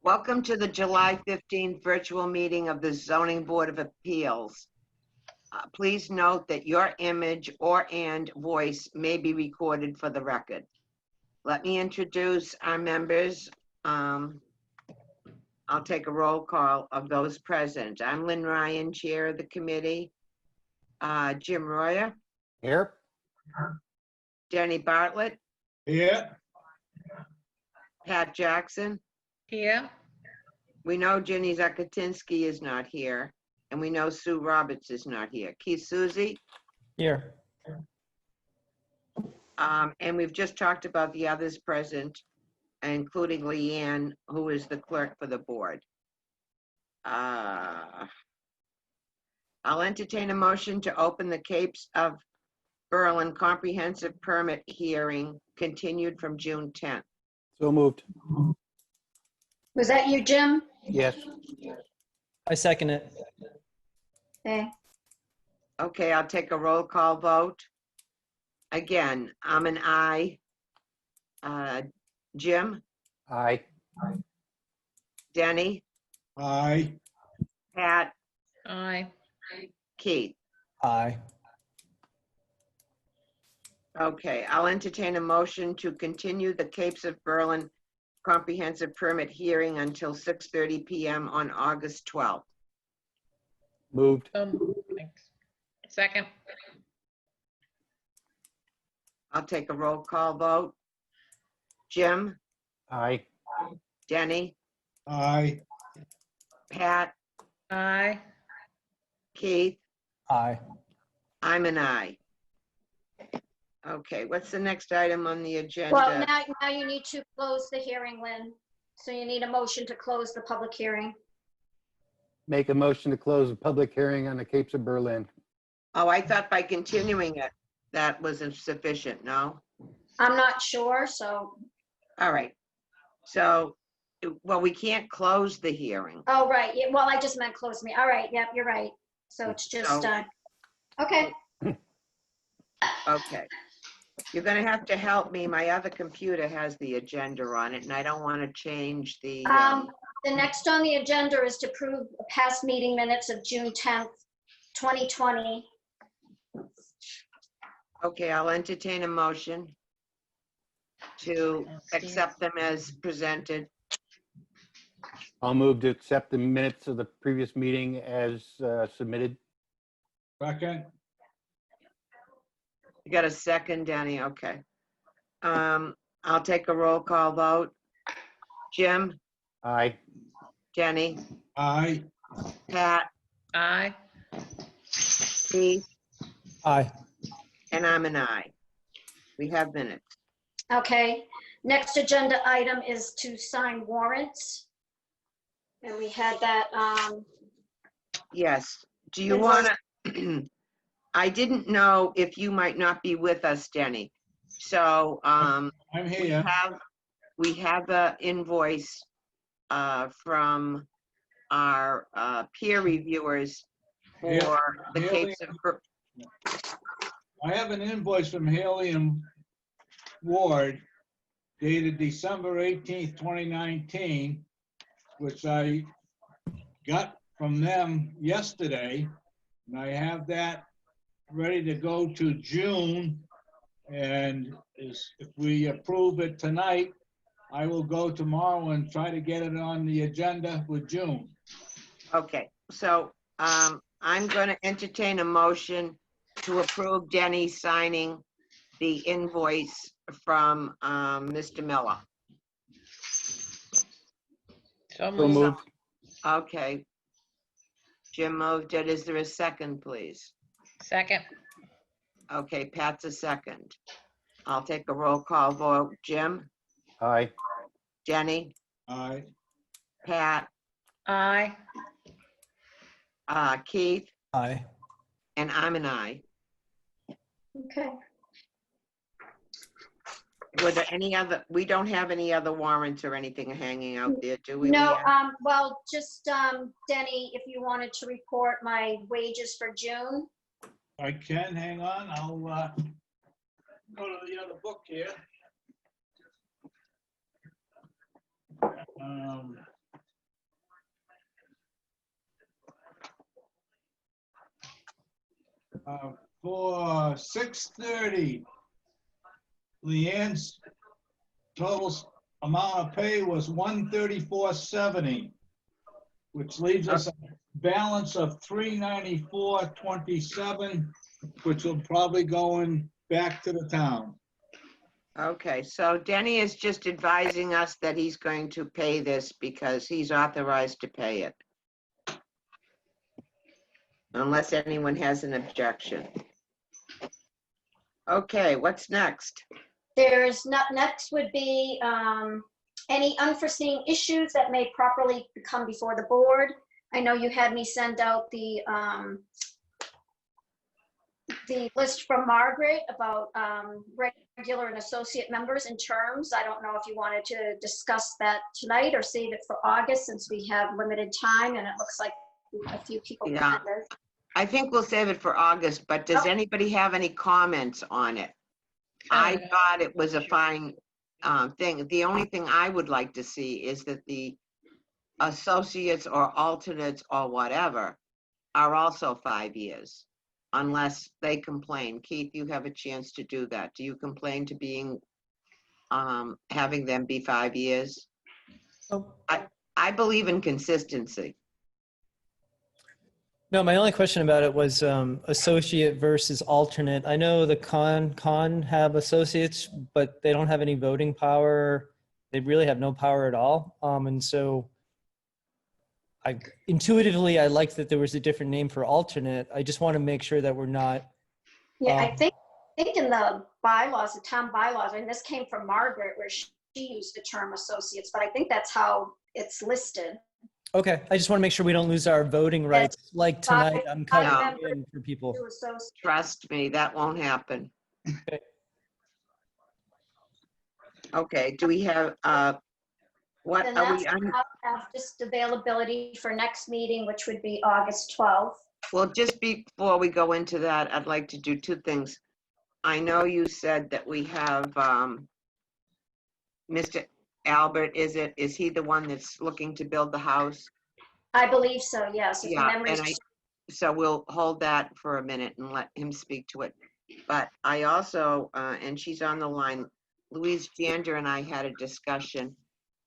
Welcome to the July 15th virtual meeting of the Zoning Board of Appeals. Please note that your image and voice may be recorded for the record. Let me introduce our members. I'll take a roll call of those present. I'm Lynn Ryan, Chair of the committee. Jim Royer. Here. Jenny Bartlett. Here. Pat Jackson. Here. We know Jenny Zakatinsky is not here, and we know Sue Roberts is not here. Keith Susie. Here. And we've just talked about the others present, including Leanne, who is the clerk for the board. I'll entertain a motion to open the Capes of Berlin comprehensive permit hearing continued from June 10th. So moved. Was that you, Jim? Yes. I second it. Okay. Okay, I'll take a roll call vote. Again, I'm an aye. Jim, Aye. Denny, Aye. Pat, Aye. Keith. Aye. Okay, I'll entertain a motion to continue the Capes of Berlin comprehensive permit hearing until 6:30 p.m. on August 12th. Moved. Thanks. Second. I'll take a roll call vote. Jim, Aye. Denny, Aye. Pat, Aye. Keith, Aye. I'm an aye. Okay, what's the next item on the agenda? Well, now you need to close the hearing, Lynn. So you need a motion to close the public hearing. Make a motion to close the public hearing on the Capes of Berlin. Oh, I thought by continuing it, that wasn't sufficient, no? I'm not sure, so, All right. So, well, we can't close the hearing. oh, right. Yeah, well, I just meant close me. All right, yep, you're right. So it's just, okay. Okay. You're gonna have to help me. My other computer has the agenda on it and I don't want to change the, The next on the agenda is to approve past meeting minutes of June 10th, 2020. okay, I'll entertain a motion to accept them as presented. I'll move to accept the minutes of the previous meeting as submitted. Second. You got a second, Danny? Okay. I'll take a roll call vote. Jim, Aye. Jenny, Aye. Pat, Aye. Keith, Aye. and I'm an aye. We have minutes. Okay, next agenda item is to sign warrants. And we had that, Yes. Do you Invoice. want to? I didn't know if you might not be with us, Denny. So I'm here. we have the invoice from our peer reviewers for the Haley. Capes of Ber- I have an invoice from Haley and Ward dated December 18th, 2019, which I got from them yesterday. And I have that ready to go to June. And if we approve it tonight, I will go tomorrow and try to get it on the agenda with June. Okay, so I'm going to entertain a motion to approve Denny signing the invoice from Mr. Miller. So So moved. moved. Okay. Jim moved it. Is there a second, please? Second. Okay, Pat's a second. I'll take a roll call vote. Jim, Aye. Jenny, Aye. Pat, Aye. Keith, Aye. and I'm an aye. okay. Were there any other, we don't have any other warrants or anything hanging out there, do we? No, Leanne? well, just, Denny, if you wanted to report my wages for June. I can, hang on, I'll go to the other book here. For 6:30, Leanne's total amount of pay was $134.70, which leaves us a balance of $394.27, which will probably go in back to the town. Okay, so Denny is just advising us that he's going to pay this because he's authorized to pay it. Unless anyone has an objection. Okay, what's next? There's not, next would be any unforeseen issues that may properly come before the board. I know you had me send out the list from Margaret about regular and associate members and terms. I don't know if you wanted to discuss that tonight or save it for August, since we have limited time and it looks like a few people. Yeah. I think we'll save it for August, but does anybody have any comments on it? I thought it was a fine thing. The only thing I would like to see is that the associates or alternates or whatever are also 5 years, unless they complain. Keith, you have a chance to do that. Do you complain to being, having them be 5 years? Oh. I believe in consistency. No, my only question about it was associate versus alternate. I know the con have associates, but they don't have any voting power. They really have no power at all. And so intuitively, I like that there was a different name for alternate. I just want to make sure that we're not. Yeah, I think in the bylaws, the town bylaws, and this came from Margaret, where she used the term associates, but I think that's how it's listed. Okay, I just want to make sure we don't lose our voting rights. Like tonight, I'm cutting in for people. To associate. Trust me, that won't happen. Okay. Okay, do we have, what Then are we, that's have just availability for next meeting, which would be August 12th. well, just before we go into that, I'd like to do two things. I know you said that we have, Mr. Albert, is he the one that's looking to build the house? I believe so, yes. If Yeah, memory and so we'll hold that for a minute and let him speak to it. But I also, and she's on the line, Louise Jander and I had a discussion,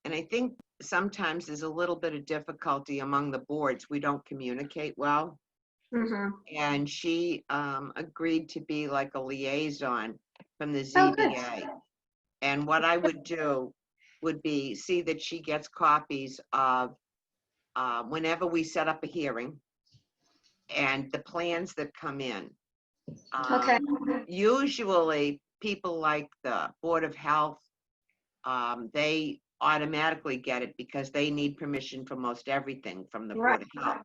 and I think sometimes there's a little bit of difficulty among the boards. We don't communicate well. Mhm. And she agreed to be like a liaison from the Oh, good. ZBA. And what I would do would be see that she gets copies of whenever we set up a hearing and the plans that come in. Okay. Usually people like the Board of Health, they automatically get it because they need permission for most everything from the Board of Health.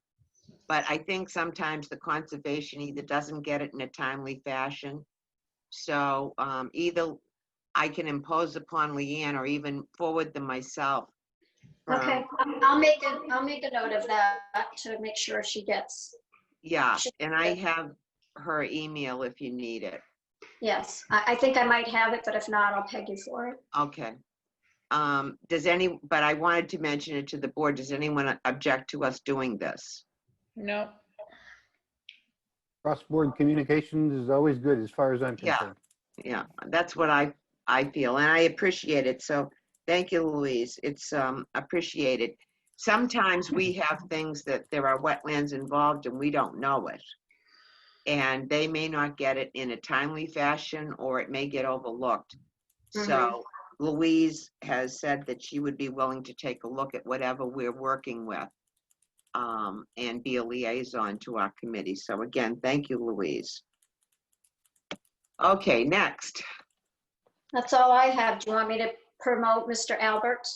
But I think sometimes the conservation either doesn't get it in a timely fashion. So either I can impose upon Leanne or even forward them myself. Okay, I'll make a note of that to make sure she gets. Yeah, and I have her email if you need it. Yes, I think I might have it, but if not, I'll peg you for it. Okay. But I wanted to mention it to the board. Does anyone object to us doing this? No. Cross-board communications is always good as far as I'm Yeah. concerned. Yeah, that's what I feel, and I appreciate it. So thank you, Louise. It's appreciated. Sometimes we have things that there are wetlands involved and we don't know it. And they may not get it in a timely fashion, or it may get overlooked. So Louise has said that she would be willing to take a look at whatever we're working with and be a liaison to our committee. So again, thank you, Louise. Okay, next. That's all I have. Do you want me to promote Mr. Albert?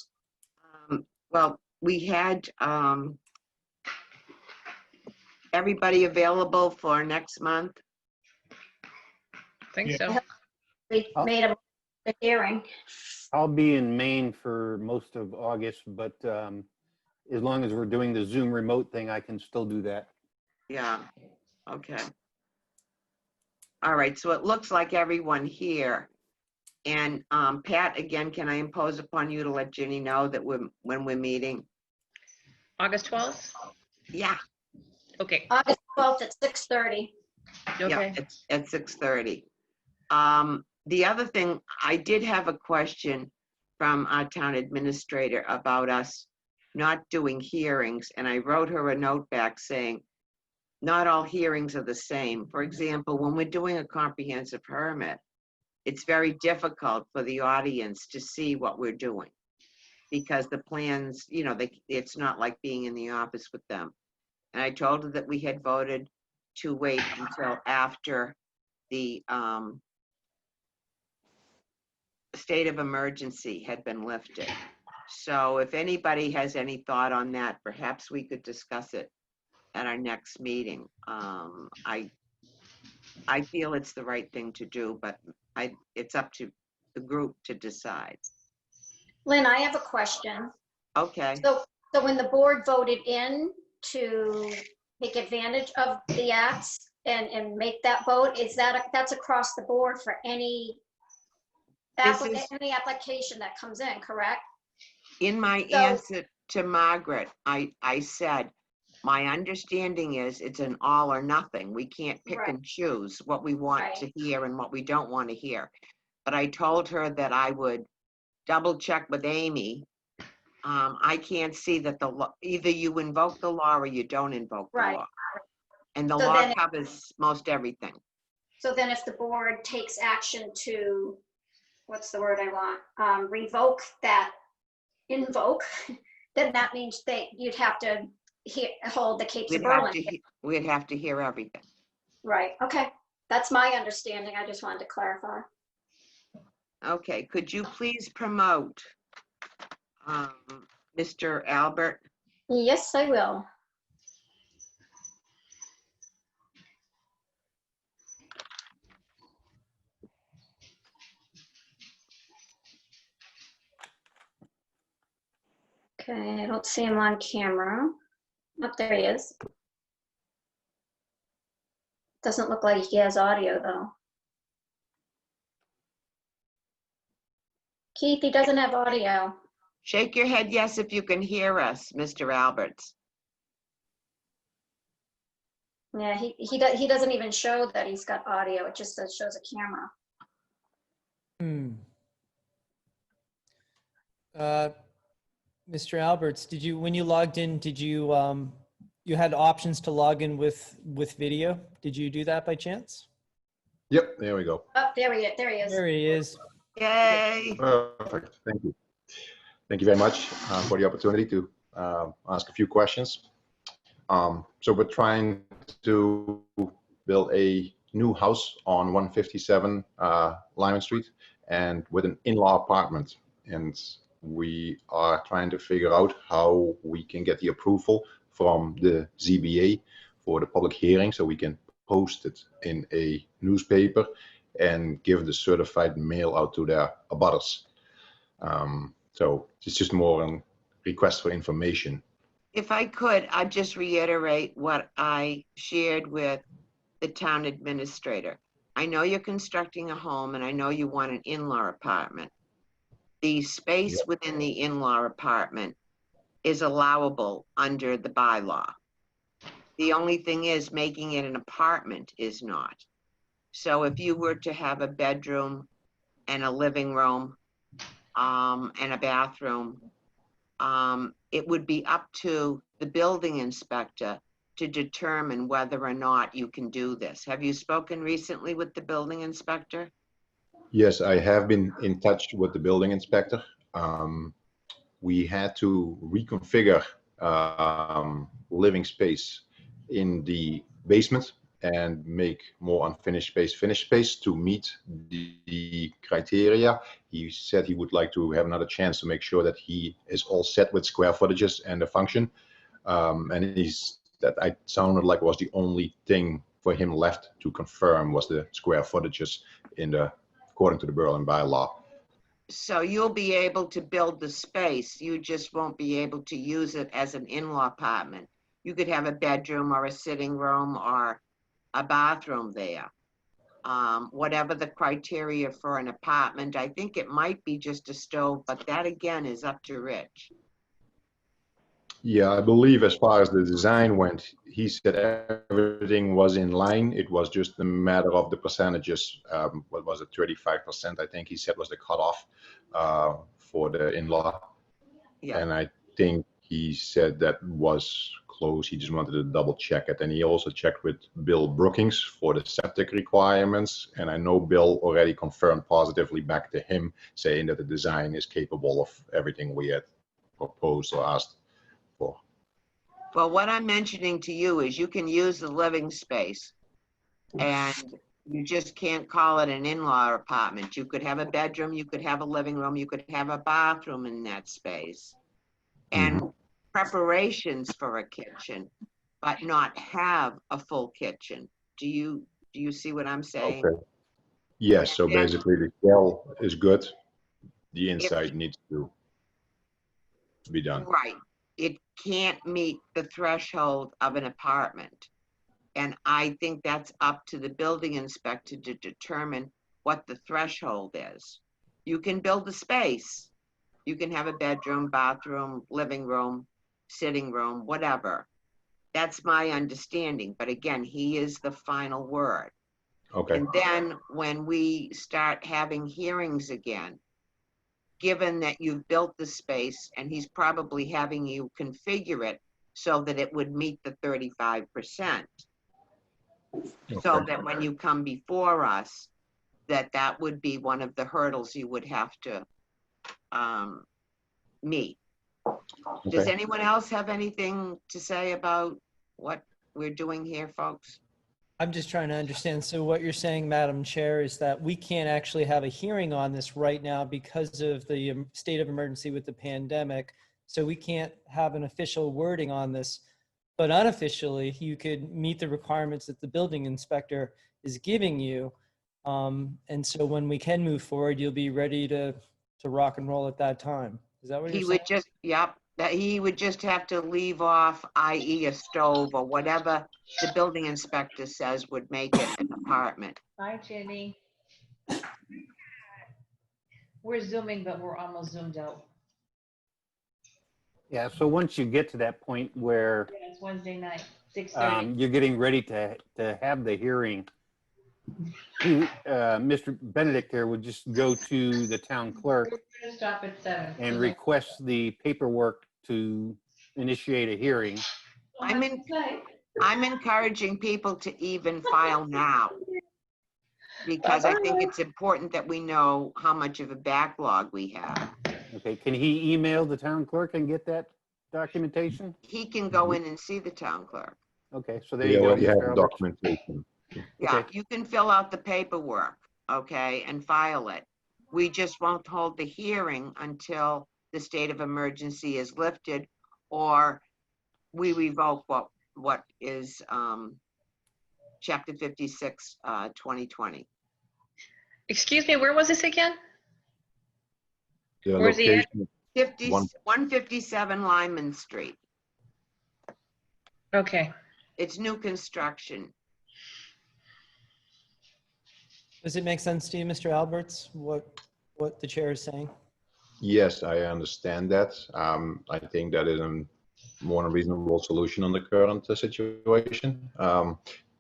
Well, we had everybody available for next month. Think Yeah. so. We made a hearing. I'll be in Maine for most of August, but as long as we're doing the Zoom remote thing, I can still do that. Yeah, okay. All right, so it looks like everyone here. And Pat, again, can I impose upon you to let Ginny know that when we're meeting? August 12th? Yeah, Okay. August 12th at 6:30. Yeah, Okay. it's at 6:30. The other thing, I did have a question from our town administrator about us not doing hearings, and I wrote her a note back saying, not all hearings are the same. For example, when we're doing a comprehensive permit, it's very difficult for the audience to see what we're doing because the plans, it's not like being in the office with them. And I told her that we had voted to wait until after the state of emergency had been lifted. So if anybody has any thought on that, perhaps we could discuss it at our next meeting. I feel it's the right thing to do, but it's up to the group to decide. Lynn, I have a question. Okay, So when the board voted in to take advantage of the acts and make that vote, that's across the board for any This is- any application that comes in, correct? in my So- answer to Margaret, I said, my understanding is it's an all or nothing. We can't pick Right. and choose what we want Right. to hear and what we don't want to hear. But I told her that I would double check with Amy. I can't see that either you invoke the law or you don't invoke the Right. law. And the So law then- covers most everything. So then if the board takes action to, what's the word I want, revoke that, invoke, then that means you'd have to hold the Capes of Berlin. We'd have to hear everything. Right, okay. That's my understanding. I just wanted to clarify. Okay, could you please promote Mr. Albert? Yes, I will. Okay, I don't see him on camera. Up there he is. Doesn't look like he has audio though. Keith, he doesn't have audio. Shake your head yes if you can hear us, Mr. Alberts. Yeah, he doesn't even show that he's got audio. It just shows a camera. Mr. Alberts, when you logged in, you had options to log in with video? Did you do that by chance? Yep, there we go. Oh, there he is. There he is. Yay! Perfect. Thank you. Thank you very much for the opportunity to ask a few questions. So we're trying to build a new house on 157 Lyman Street and with an in-law apartment. And we are trying to figure out how we can get the approval from the ZBA for the public hearing so we can post it in a newspaper and give the certified mail out to their abutters. So it's just more a request for information. If I could, I'd just reiterate what I shared with the town administrator. I know you're constructing a home and I know you want an in-law apartment. The space Yep. within the in-law apartment is allowable under the bylaw. The only thing is making it an apartment is not. So if you were to have a bedroom and a living room and a bathroom, it would be up to the building inspector to determine whether or not you can do this. Have you spoken recently with the building inspector? Yes, I have been in touch with the building inspector. We had to reconfigure living space in the basement and make more unfinished space finished space to meet the criteria. He said he would like to have another chance to make sure that he is all set with square footages and the function. And that I sounded like was the only thing for him left to confirm was the square footages according to the Berlin bylaw. So you'll be able to build the space, you just won't be able to use it as an in-law apartment. You could have a bedroom or a sitting room or a bathroom there. Whatever the criteria for an apartment, I think it might be just a stove, but that again is up to Rich. Yeah, I believe as far as the design went, he said everything was in line. It was just a matter of the percentages. What was it, 35%, I think he said was the cutoff for the in-law. Yeah, And I think he said that was close. He just wanted to double check it. And he also checked with Bill Brookings for the septic requirements. And I know Bill already confirmed positively back to him, saying that the design is capable of everything we had proposed or asked for. well, what I'm mentioning to you is you can use the living space and you just can't call it an in-law apartment. You could have a bedroom, you could have a living room, you could have a bathroom in that space. And preparations for a kitchen, but not have a full kitchen. Do you see what I'm saying? Okay. Yes, so Yeah. basically the shell is good. The inside needs to be done. Right. It can't meet the threshold of an apartment. And I think that's up to the building inspector to determine what the threshold is. You can build a space. You can have a bedroom, bathroom, living room, sitting room, whatever. That's my understanding. But again, he is the final word. Okay, And then when we start having hearings again, given that you've built the space and he's probably having you configure it so that it would meet the 35%. So Okay. that when you come before us, that would be one of the hurdles you would have to meet. Does Okay. anyone else have anything to say about what we're doing here, folks? I'm just trying to understand. So what you're saying, Madam Chair, is that we can't actually have a hearing on this right now because of the state of emergency with the pandemic. So we can't have an official wording on this, but unofficially, you could meet the requirements that the building inspector is giving you. And so when we can move forward, you'll be ready to rock and roll at that time. Is that what He you're saying? would just, yep, that he would just have to leave off, i.e. a stove or whatever the building inspector says would make it an apartment. Hi, Jenny. We're zooming, but we're almost zoomed out. Yeah, so once you get to that point where Yeah, it's Wednesday night, 6:30. you're getting ready to have the hearing, Mr. Benedict there would just go to the town clerk We're gonna stop at 7. and request the paperwork to initiate a hearing. I'm encouraging people to even file now, because I think it's important that we know how much of a backlog we have. Okay, can he email the town clerk and get that documentation? He can go in and see the town clerk. Okay, so there We you go, already have Mr. Alberts. documentation. Yeah, Okay. you can fill out the paperwork, okay, and file it. We just won't hold the hearing until the state of emergency is lifted, or we revoke what is Chapter 56, 2020. Excuse me, where was this again? The Where's the ad? location, 157 Lyman Street. Okay. It's new construction. Does it make sense to you, Mr. Alberts, what the chair is saying? yes, I understand that. I think that is a more reasonable solution on the current situation.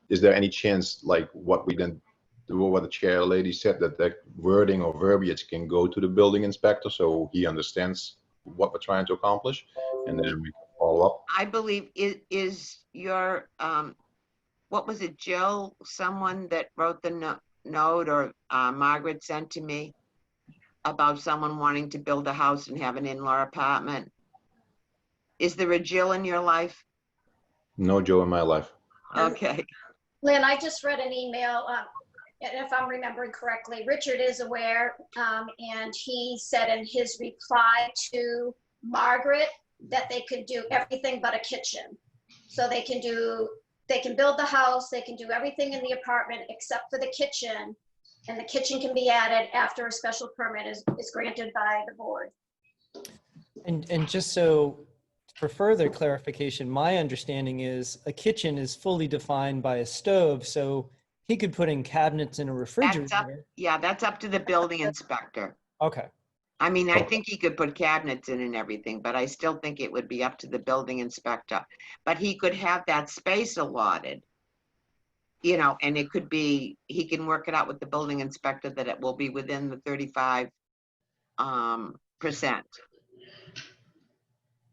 Is there any chance, like what the chair lady said, that the wording or verbiage can go to the building inspector so he understands what we're trying to accomplish, and then we can follow up? I believe it is your, what was it, Jill, someone that wrote the note, or Margaret sent to me about someone wanting to build a house and have an in-law apartment? Is there a Jill in your life? No Joe in my life. Okay, Lynn, I just read an email, and if I'm remembering correctly, Richard is aware, and he said in his reply to Margaret that they could do everything but a kitchen. So they can build the house, they can do everything in the apartment except for the kitchen, and the kitchen can be added after a special permit is granted by the board. And just so, for further clarification, my understanding is a kitchen is fully defined by a stove, so he could put in cabinets and a refrigerator. yeah, that's up to the building inspector. Okay, I mean, I Okay. think he could put cabinets in and everything, but I still think it would be up to the building inspector. But he could have that space allotted, you know, and it could be, he can work it out with the building inspector that it will be within the 35%.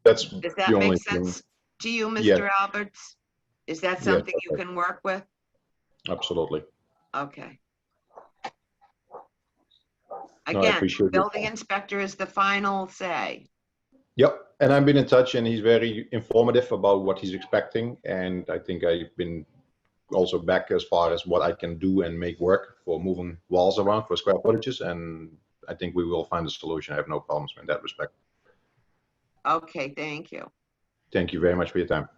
That's Does the that only make thing. sense to you, Yeah. Mr. Alberts? Is that Yeah, something you okay. can work with? Absolutely. Okay. No, I Again, appreciate it. building inspector is the final say. Yep, and I've been in touch, and he's very informative about what he's expecting, and I think I've been also back as far as what I can do and make work for moving walls around for square footages, and I think we will find a solution. I have no problems in that respect. Okay, thank you. Thank you very much for your time.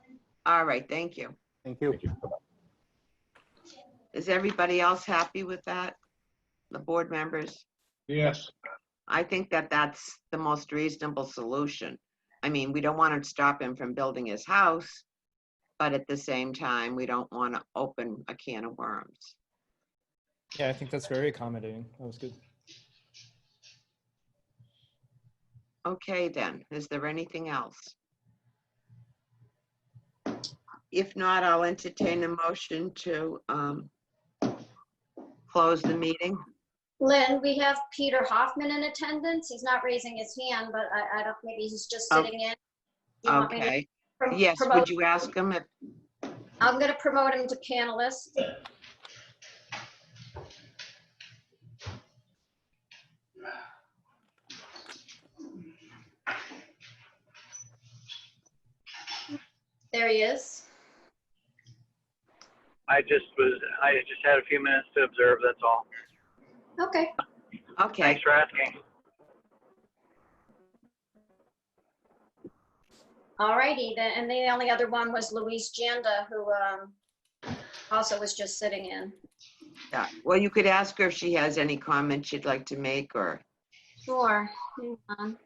All right, thank you. Thank you. Thank you. Is everybody else happy with that? The board members? Yes. I think that that's the most reasonable solution. I mean, we don't want to stop him from building his house, but at the same time, we don't want to open a can of worms. Yeah, I think that's very accommodating. That was good. Okay, then, is there anything else? If not, I'll entertain a motion to close the meeting. Lynn, we have Peter Hoffman in attendance. He's not raising his hand, but I don't, maybe he's just Oh, sitting in. You want me to Okay, yes, would promote? you ask him if, I'm gonna promote him to panelist. There he is. I just had a few minutes to observe, that's all. Okay. okay, Thanks for asking. All righty, and the only other one was Louise Janda, who also was just sitting in. yeah. Well, you could ask her if she has any comments she'd like to make, or, Sure. Hang on.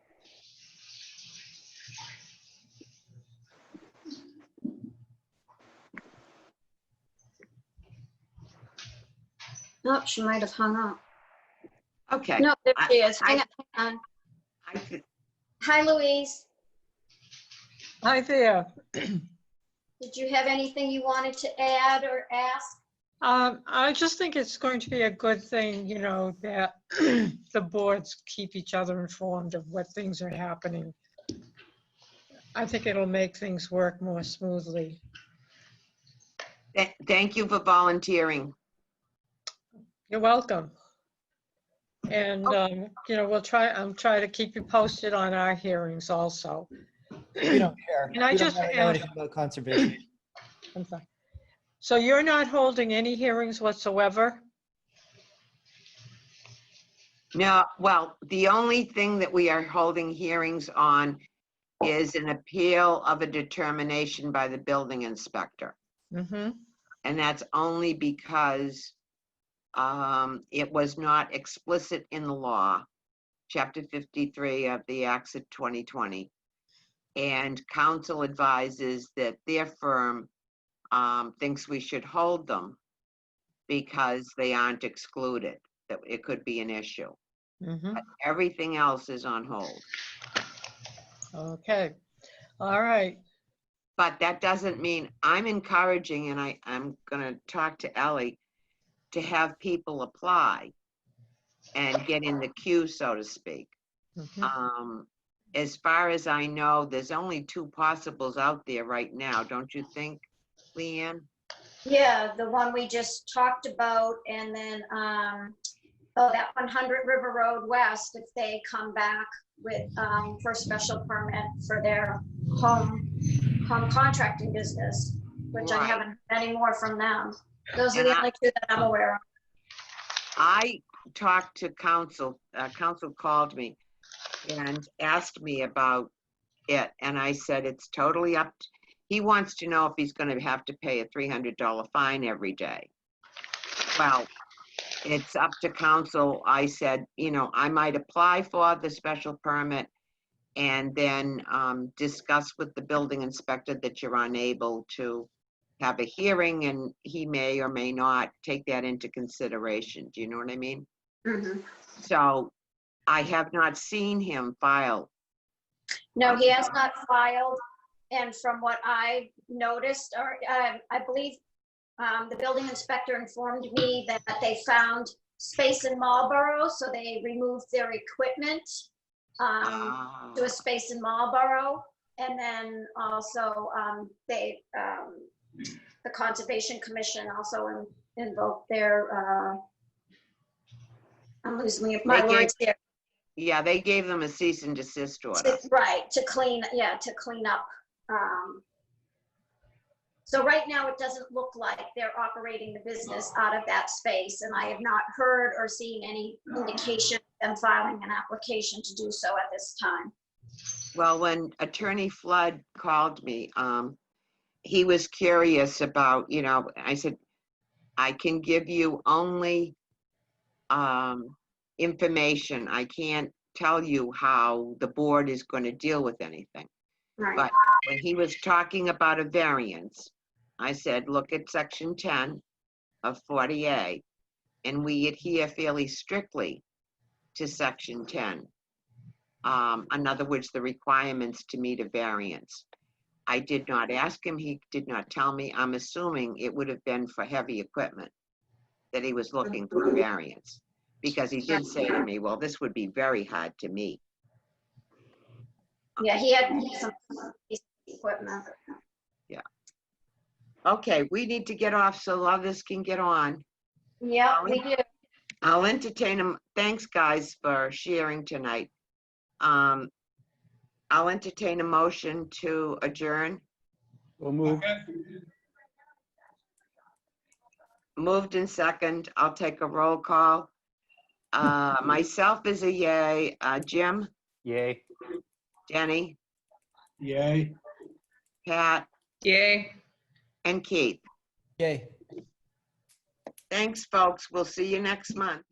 Oh, she might have hung up. okay. No, there she is. I- Hang on. I th- Hi, Louise. Hi there. Did you have anything you wanted to add or ask? I just think it's going to be a good thing, you know, that the boards keep each other informed of what things are happening. I think it'll make things work more smoothly. Thank you for volunteering. You're welcome. And, you know, I'll try to keep you posted on our hearings also. We don't care. And I We don't just know asked- anything about conservation. I'm sorry. So you're not holding any hearings whatsoever? No, well, the only thing that we are holding hearings on is an appeal of a determination by the building inspector. Mm-hmm. And that's only because it was not explicit in the law, Chapter 53 of the Acts of 2020. And council advises that their firm thinks we should hold them because they aren't excluded, that it could be an issue. Mm-hmm. But everything else is on hold. Okay. All right. But that doesn't mean, I'm encouraging, and I'm gonna talk to Ellie, to have people apply and get in the queue, so to speak. Mhm. As far as I know, there's only 2 possibles out there right now, don't you think, Leanne? Yeah, the one we just talked about, and then, that 100 River Road West, if they come back with, for a special permit for their home contracting business, which I Right. haven't heard any more from them. Those are And the only 2 that I'm aware of. I talked to council, council called me and asked me about it, and I said, it's totally up. He wants to know if he's gonna have to pay a $300 fine every day. Well, it's up to council. I said, you know, I might apply for the special permit and then discuss with the building inspector that you're unable to have a hearing, and he may or may not take that into consideration. Do you know what I mean? Mhm. So I have not seen him file. No, he has not filed. And from what I noticed, or I believe the building inspector informed me that they found space in Marlboro, so they removed their equipment to a space in Marlboro. And then also the Conservation Commission also invoked their, I'm losing my They gave- words here. Yeah, they gave them a cease and desist order. Right, to clean up. So right now, it doesn't look like they're operating the business out of that space, and I have not heard or seen any indication of them filing an application to do so at this time. Well, when Attorney Flood called me, he was curious about, I said, I can give you only information. I can't tell you how the board is going to deal with anything. Right. But when he was talking about a variance, I said, look at section 10 of 40A, and we adhere fairly strictly to section 10. In other words, the requirements to meet a variance. I did not ask him, he did not tell me. I'm assuming it would have been for heavy equipment that he was looking for a variance, because he did say to me, well, this would be very hard to meet. Yeah, he had some equipment. Okay, we need to get off so others can get on. Yeah, we do. I'll entertain them. Thanks, guys, for sharing tonight. I'll entertain a motion to adjourn. We'll move. Moved in second. I'll take a roll call. Myself is a yay. Jim, Yay. Jenny, Yay. Pat, Yay. and Keith. Yay. Thanks, folks. We'll see you next month.